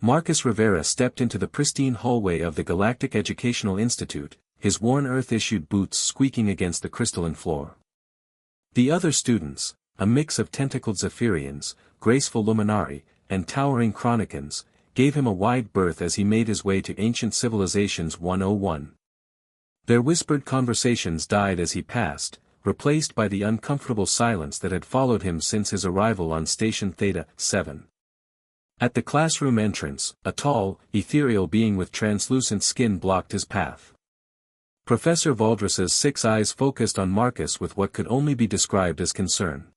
Marcus Rivera stepped into the pristine hallway of the Galactic Educational Institute, his worn Earth-issued boots squeaking against the crystalline floor. The other students, a mix of tentacled Zephyrians, graceful Luminari, and towering Chronicans, gave him a wide berth as he made his way to Ancient Civilizations 101. Their whispered conversations died as he passed, replaced by the uncomfortable silence that had followed him since his arrival on Station Theta 7. At the classroom entrance, a tall, ethereal being with translucent skin blocked his path. Professor Valdres's 6 eyes focused on Marcus with what could only be described as concern.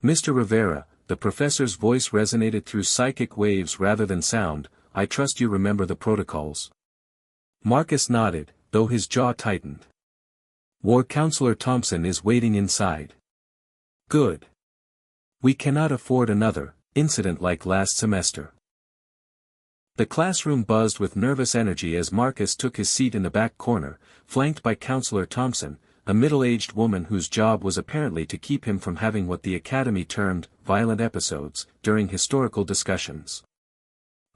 "Mr. Rivera," the professor's voice resonated through psychic waves rather than sound, "I trust you remember the protocols." Marcus nodded, though his jaw tightened. "War Counselor Thompson is waiting inside." "Good. We cannot afford another incident like last semester." The classroom buzzed with nervous energy as Marcus took his seat in the back corner, flanked by Counselor Thompson, a middle-aged woman whose job was apparently to keep him from having what the Academy termed violent episodes during historical discussions.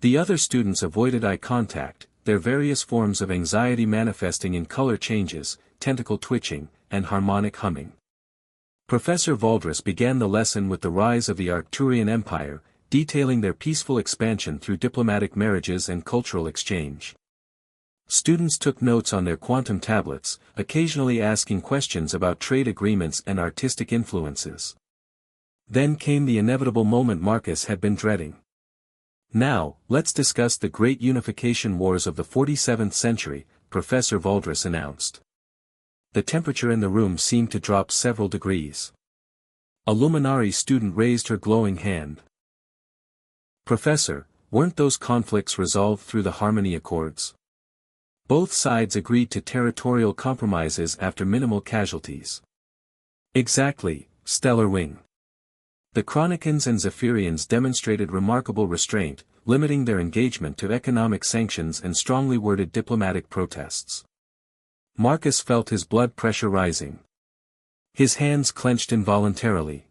The other students avoided eye contact, their various forms of anxiety manifesting in color changes, tentacle twitching, and harmonic humming. Professor Valdres began the lesson with the rise of the Arcturian Empire, detailing their peaceful expansion through diplomatic marriages and cultural exchange. Students took notes on their quantum tablets, occasionally asking questions about trade agreements and artistic influences. Then came the inevitable moment Marcus had been dreading. "Now, let's discuss the great unification wars of the 47th century, Professor Valdres announced. The temperature in the room seemed to drop several degrees. A Luminari student raised her glowing hand. "Professor, weren't those conflicts resolved through the Harmony Accords? Both sides agreed to territorial compromises after minimal casualties." "Exactly, Stellar Wing. The Chronicans and Zephyrians demonstrated remarkable restraint, limiting their engagement to economic sanctions and strongly worded diplomatic protests." Marcus felt his blood pressure rising. His hands clenched involuntarily.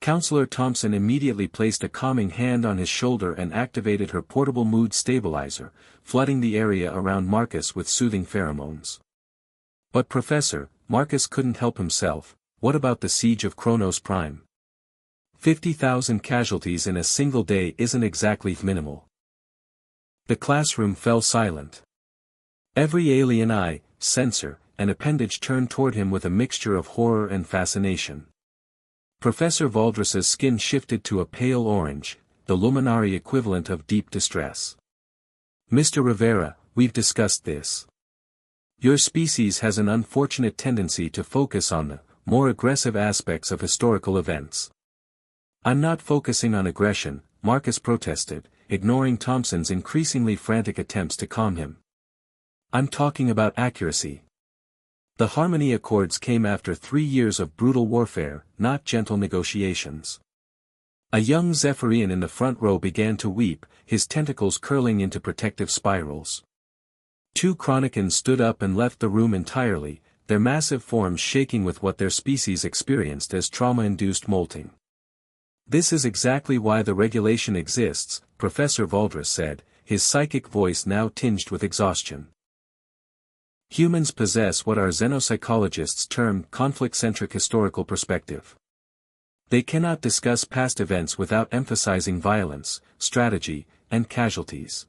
Counselor Thompson immediately placed a calming hand on his shoulder and activated her portable mood stabilizer, flooding the area around Marcus with soothing pheromones. "But Professor," Marcus couldn't help himself, "what about the siege of Kronos Prime? 50,000 casualties in a single day isn't exactly minimal." The classroom fell silent. Every alien eye, sensor, and appendage turned toward him with a mixture of horror and fascination. Professor Valdres's skin shifted to a pale orange, the Luminari equivalent of deep distress. "Mr. Rivera, we've discussed this. Your species has an unfortunate tendency to focus on the more aggressive aspects of historical events." "I'm not focusing on aggression," Marcus protested, ignoring Thompson's increasingly frantic attempts to calm him. "I'm talking about accuracy. The Harmony Accords came after 3 years of brutal warfare, not gentle negotiations." A young Zephyrian in the front row began to weep, his tentacles curling into protective spirals. 2 Chronicans stood up and left the room entirely, their massive forms shaking with what their species experienced as trauma-induced molting. "This is exactly why the regulation exists," Professor Valdres said, his psychic voice now tinged with exhaustion. "Humans possess what our xenopsychologists term conflict-centric historical perspective. They cannot discuss past events without emphasizing violence, strategy, and casualties."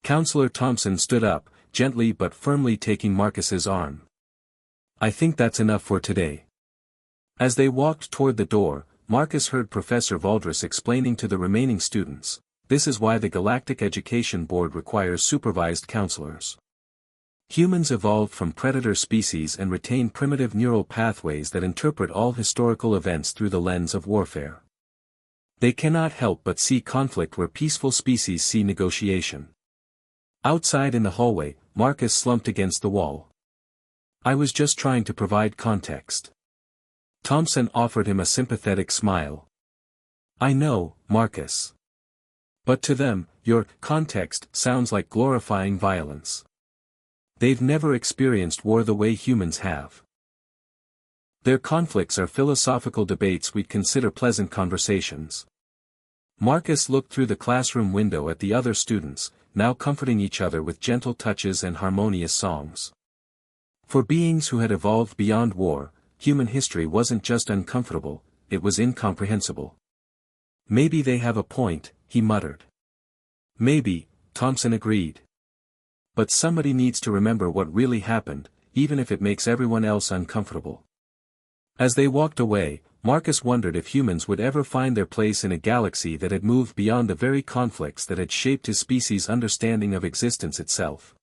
Counselor Thompson stood up, gently but firmly taking Marcus's arm. "I think that's enough for today." As they walked toward the door, Marcus heard Professor Valdres explaining to the remaining students, "This is why the Galactic Education Board requires supervised counselors. Humans evolved from predator species and retain primitive neural pathways that interpret all historical events through the lens of warfare. They cannot help but see conflict where peaceful species see negotiation." Outside in the hallway, Marcus slumped against the wall. "I was just trying to provide context." Thompson offered him a sympathetic smile. "I know, Marcus. But to them, your context sounds like glorifying violence. They've never experienced war the way humans have. Their conflicts are philosophical debates we'd consider pleasant conversations." Marcus looked through the classroom window at the other students, now comforting each other with gentle touches and harmonious songs. For beings who had evolved beyond war, human history wasn't just uncomfortable, it was incomprehensible. Maybe they have a point, he muttered. Maybe, Thompson agreed. But somebody needs to remember what really happened, even if it makes everyone else uncomfortable. As they walked away, Marcus wondered if humans would ever find their place in a galaxy that had moved beyond the very conflicts that had shaped his species' understanding of existence itself.